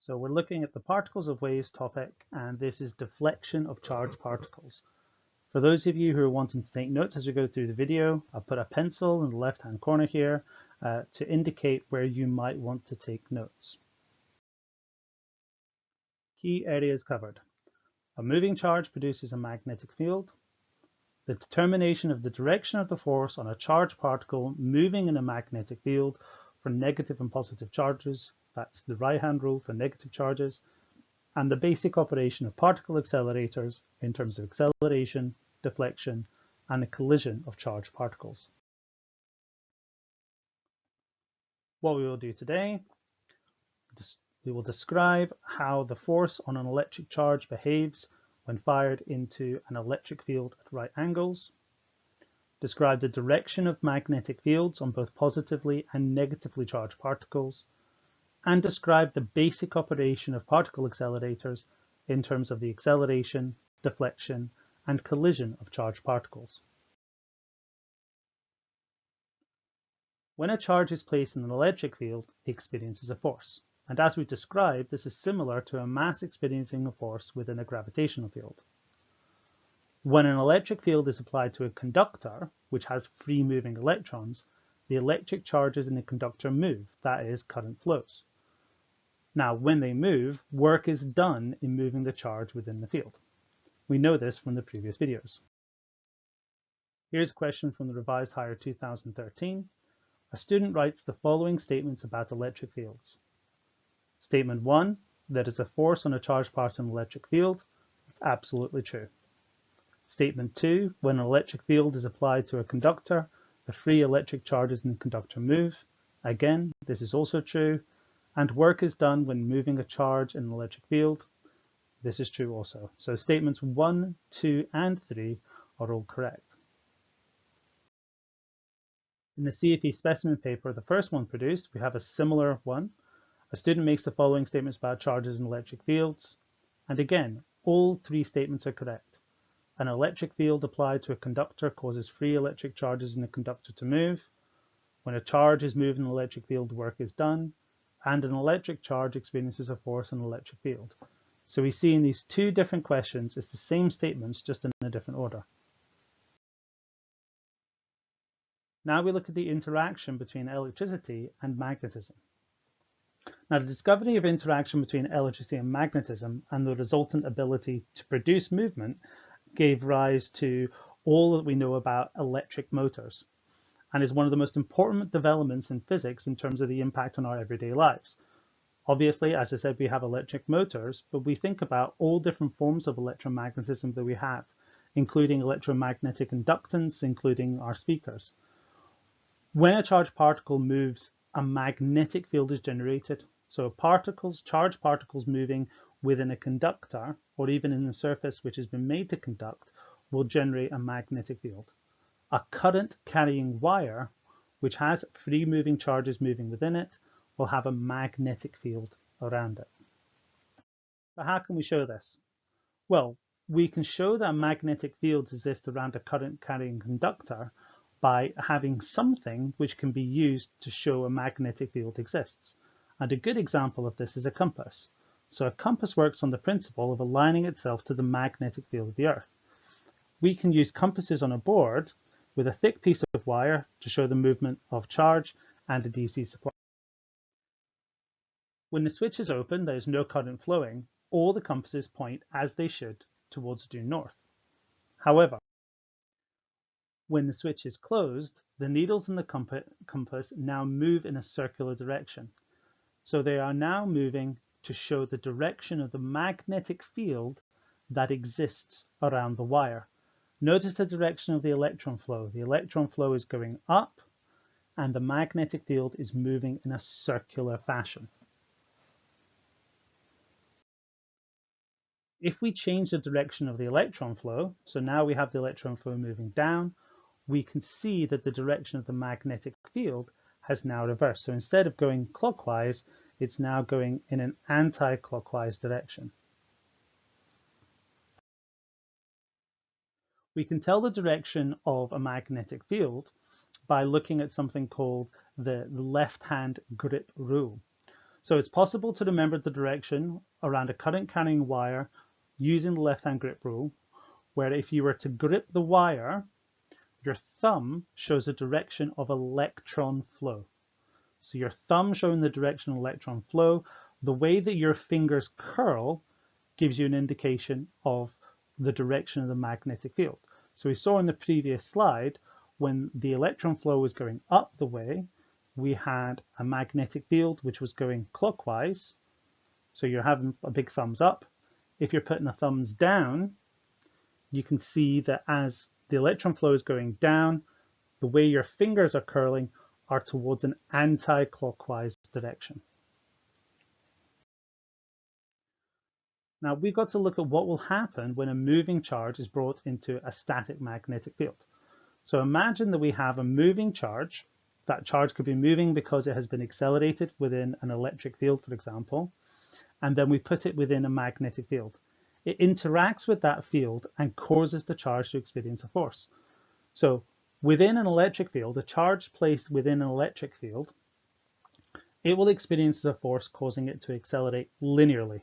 So we're looking at the particles of waves topic, and this is deflection of charged particles. For those of you who are wanting to take notes as we go through the video, I'll put a pencil in the left-hand corner here to indicate where you might want to take notes. Key areas covered. A moving charge produces a magnetic field. The determination of the direction of the force on a charged particle moving in a magnetic field for negative and positive charges. That's the right-hand rule for negative charges. And the basic operation of particle accelerators in terms of acceleration, deflection, and the collision of charged particles. What we will do today, we will describe how the force on an electric charge behaves when fired into an electric field at right angles, describe the direction of magnetic fields on both positively and negatively charged particles, and describe the basic operation of particle accelerators in terms of the acceleration, deflection, and collision of charged particles. When a charge is placed in an electric field, it experiences a force. And as we've described, this is similar to a mass experiencing a force within a gravitational field. When an electric field is applied to a conductor, which has free moving electrons, the electric charges in the conductor move, that is, current flows. Now, when they move, work is done in moving the charge within the field. We know this from the previous videos. Here's a question from the Revised Higher 2013. A student writes the following statements about electric fields. Statement 1, there is a force on a charged part in an electric field. It's absolutely true. Statement 2, when an electric field is applied to a conductor, the free electric charges in the conductor move. Again, this is also true. And work is done when moving a charge in an electric field. This is true also. So statements 1, 2, and 3 are all correct. In the CFE specimen paper, the first one produced, we have a similar one. A student makes the following statements about charges in electric fields. And again, all three statements are correct. An electric field applied to a conductor causes free electric charges in the conductor to move. When a charge is moved in an electric field, work is done. And an electric charge experiences a force in an electric field. So we see in these two different questions, it's the same statements, just in a different order. Now we look at the interaction between electricity and magnetism. Now, the discovery of interaction between electricity and magnetism and the resultant ability to produce movement gave rise to all that we know about electric motors, and is one of the most important developments in physics in terms of the impact on our everyday lives. Obviously, as I said, we have electric motors, but we think about all different forms of electromagnetism that we have, including electromagnetic inductance, including our speakers. When a charged particle moves, a magnetic field is generated. So charged particles moving within a conductor, or even in a surface which has been made to conduct, will generate a magnetic field. A current carrying wire, which has free moving charges moving within it, will have a magnetic field around it. But how can we show this? Well, we can show that magnetic fields exist around a current carrying conductor by having something which can be used to show a magnetic field exists. And a good example of this is a compass. So a compass works on the principle of aligning itself to the magnetic field of the Earth. We can use compasses on a board with a thick piece of wire to show the movement of charge and a DC supply. When the switch is open, there is no current flowing. All the compasses point as they should towards due north. However, when the switch is closed, the needles in the compass now move in a circular direction. So they are now moving to show the direction of the magnetic field that exists around the wire. Notice the direction of the electron flow. The electron flow is going up, and the magnetic field is moving in a circular fashion. If we change the direction of the electron flow, so now we have the electron flow moving down, we can see that the direction of the magnetic field has now reversed. So instead of going clockwise, it's now going in an anti-clockwise direction. We can tell the direction of a magnetic field by looking at something called the left-hand grip rule. So it's possible to remember the direction around a current carrying wire using the left-hand grip rule, where if you were to grip the wire, your thumb shows a direction of electron flow. So your thumb showing the direction of electron flow, the way that your fingers curl gives you an indication of the direction of the magnetic field. So we saw in the previous slide, when the electron flow was going up the way, we had a magnetic field which was going clockwise. So you're having a big thumbs up. If you're putting a thumbs down, you can see that as the electron flow is going down, the way your fingers are curling are towards an anti-clockwise direction. Now we've got to look at what will happen when a moving charge is brought into a static magnetic field. So imagine that we have a moving charge. That charge could be moving because it has been accelerated within an electric field, for example, and then we put it within a magnetic field. It interacts with that field and causes the charge to experience a force. So within an electric field, a charge placed within an electric field, it will experience a force causing it to accelerate linearly.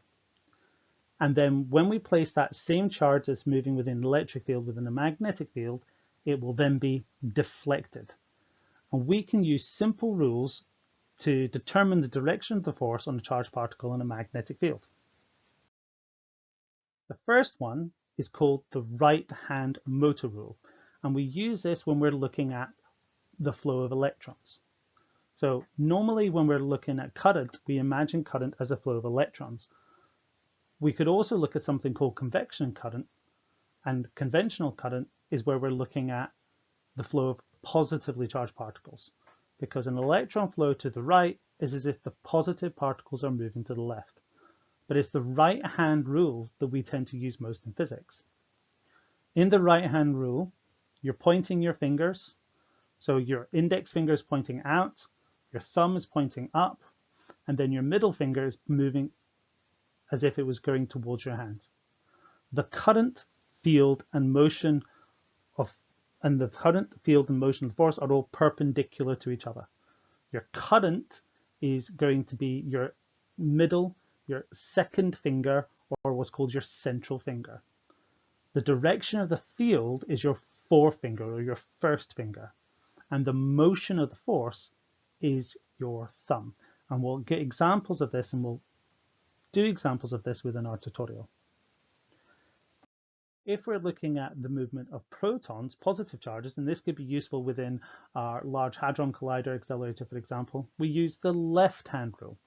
And then when we place that same charge that's moving within an electric field within a magnetic field, it will then be deflected. And we can use simple rules to determine the direction of the force on a charged particle in a magnetic field. The first one is called the right-hand motor rule, and we use this when we're looking at the flow of electrons. So normally when we're looking at current, we imagine current as a flow of electrons. We could also look at something called convection current, and conventional current is where we're looking at the flow of positively charged particles, because an electron flow to the right is as if the positive particles are moving to the left. But it's the right-hand rule that we tend to use most in physics. In the right-hand rule, you're pointing your fingers, so your index finger is pointing out, your thumb is pointing up, and then your middle finger is moving as if it was going towards your hand. The current, field, and motion of the force are all perpendicular to each other. Your current is going to be your middle, your second finger, or what's called your central finger. The direction of the field is your forefinger or your first finger, and the motion of the force is your thumb. And we'll get examples of this, and we'll do examples of this within our tutorial. If we're looking at the movement of protons, positive charges, and this could be useful within our Large Hadron Collider accelerator, for example, we use the left-hand rule.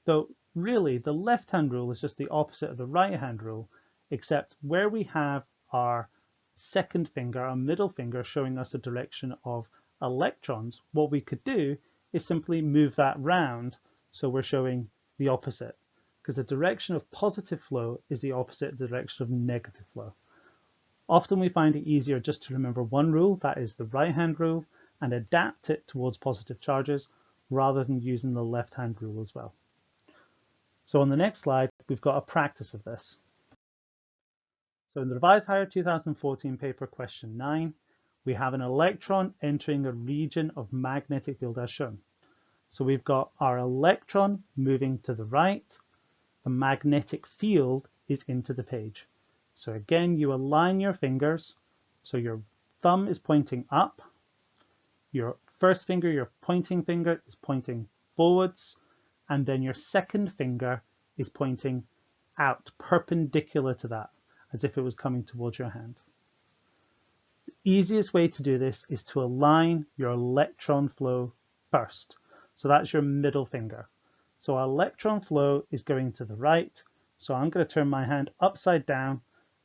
Though really, the left-hand rule is just the opposite of the right-hand rule, except where we have our second finger, our middle finger, showing us the direction of electrons, what we could do is simply move that round so we're showing the opposite, because the direction of positive flow is the opposite of the direction of negative flow. Often we find it easier just to remember one rule, that is the right-hand rule, and adapt it towards positive charges rather than using the left-hand rule as well. So on the next slide, we've got a practice of this. So in the Revised Higher 2014 paper question 9, we have an electron entering a region of magnetic field as shown. So we've got our electron moving to the right, the magnetic field is into the page. So again, you align your fingers, so your thumb is pointing up, your first finger, your pointing finger is pointing forwards, and then your second finger is pointing out, perpendicular to that, as if it was coming towards your hand. The easiest way to do this is to align your electron flow first. So that's your middle finger. So our electron flow is going to the right, so I'm going to turn my hand upside down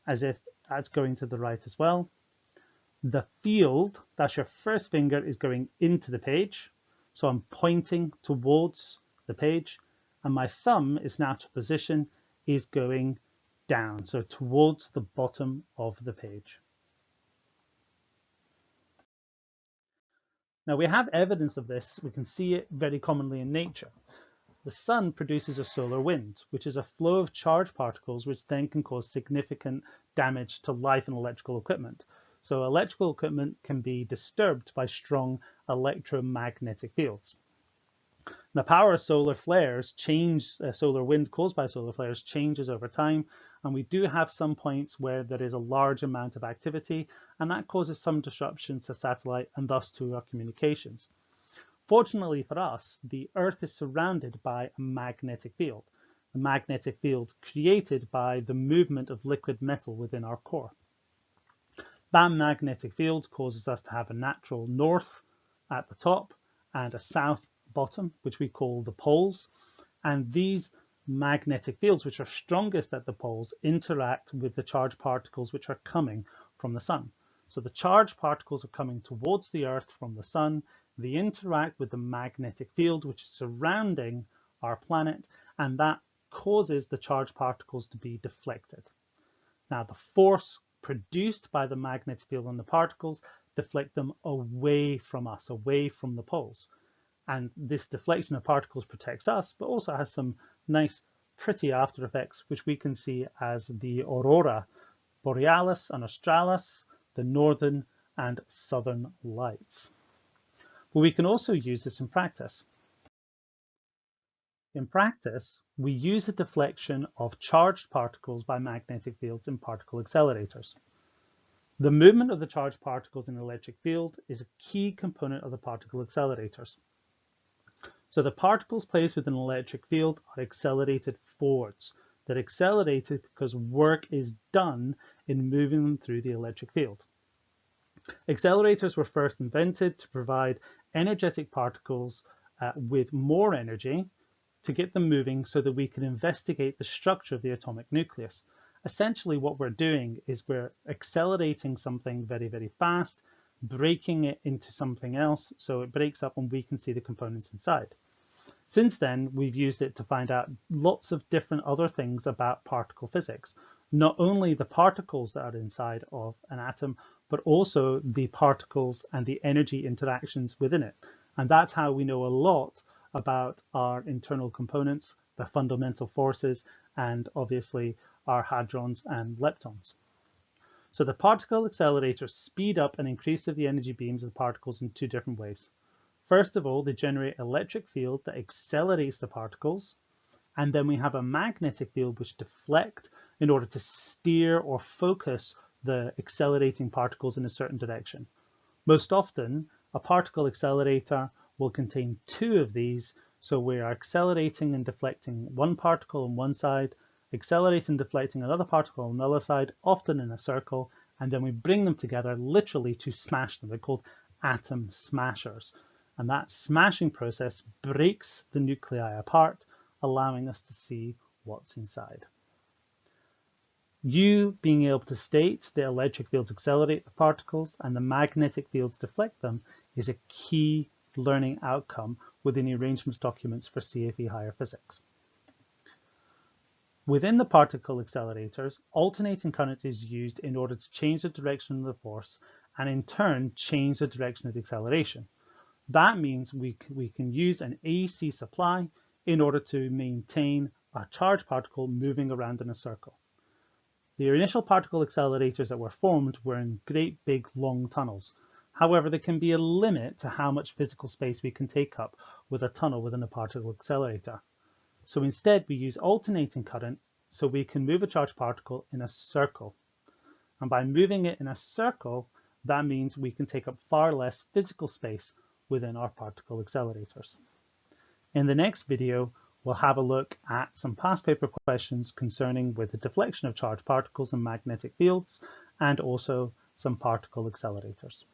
as if that's going to the right as well. The field, that's your first finger, is going into the page. So I'm pointing towards the page, and my thumb is now to position is going down, so towards the bottom of the page. Now we have evidence of this. We can see it very commonly in nature. The sun produces a solar wind, which is a flow of charged particles which then can cause significant damage to life and electrical equipment. So electrical equipment can be disturbed by strong electromagnetic fields. The power of solar flares solar wind caused by solar flares changes over time, and we do have some points where there is a large amount of activity, and that causes some disruption to satellite and thus to our communications. Fortunately for us, the Earth is surrounded by a magnetic field, a magnetic field created by the movement of liquid metal within our core. That magnetic field causes us to have a natural north at the top and a south bottom, which we call the poles. And these magnetic fields, which are strongest at the poles, interact with the charged particles which are coming from the sun. So the charged particles are coming towards the Earth from the sun. They interact with the magnetic field which is surrounding our planet, and that causes the charged particles to be deflected. Now, the force produced by the magnetic field on the particles deflect them away from us, away from the poles. And this deflection of particles protects us, but also has some nice, pretty after effects, which we can see as the aurora borealis and australis, the northern and southern lights. But we can also use this in practice. In practice, we use the deflection of charged particles by magnetic fields in particle accelerators. The movement of the charged particles in an electric field is a key component of the particle accelerators. So the particles placed within an electric field are accelerated forwards. They're accelerated because work is done in moving them through the electric field. Accelerators were first invented to provide energetic particles with more energy to get them moving so that we can investigate the structure of the atomic nucleus. Essentially, what we're doing is we're accelerating something very, very fast, breaking it into something else so it breaks up and we can see the components inside. Since then, we've used it to find out lots of different other things about particle physics. Not only the particles that are inside of an atom, but also the particles and the energy interactions within it. And that's how we know a lot about our internal components, the fundamental forces, and obviously our hadrons and leptons. So the particle accelerators speed up and increase the energy beams of the particles in two different ways. First of all, they generate an electric field that accelerates the particles, and then we have a magnetic field which deflect in order to steer or focus the accelerating particles in a certain direction. Most often, a particle accelerator will contain two of these, so we are accelerating and deflecting one particle on one side, accelerating and deflecting another particle on the other side, often in a circle, and then we bring them together literally to smash them. They're called atom smashers. And that smashing process breaks the nuclei apart, allowing us to see what's inside. You being able to state the electric fields accelerate the particles and the magnetic fields deflect them is a key learning outcome within the arrangements documents for CFE Higher Physics. Within the particle accelerators, alternating current is used in order to change the direction of the force and in turn change the direction of the acceleration. That means we can use an AC supply in order to maintain a charged particle moving around in a circle. The initial particle accelerators that were formed were in great big long tunnels. However, there can be a limit to how much physical space we can take up with a tunnel within a particle accelerator. So instead we use alternating current so we can move a charged particle in a circle. And by moving it in a circle, that means we can take up far less physical space within our particle accelerators. In the next video, we'll have a look at some past paper questions concerning with the deflection of charged particles and magnetic fields, and also some particle accelerators.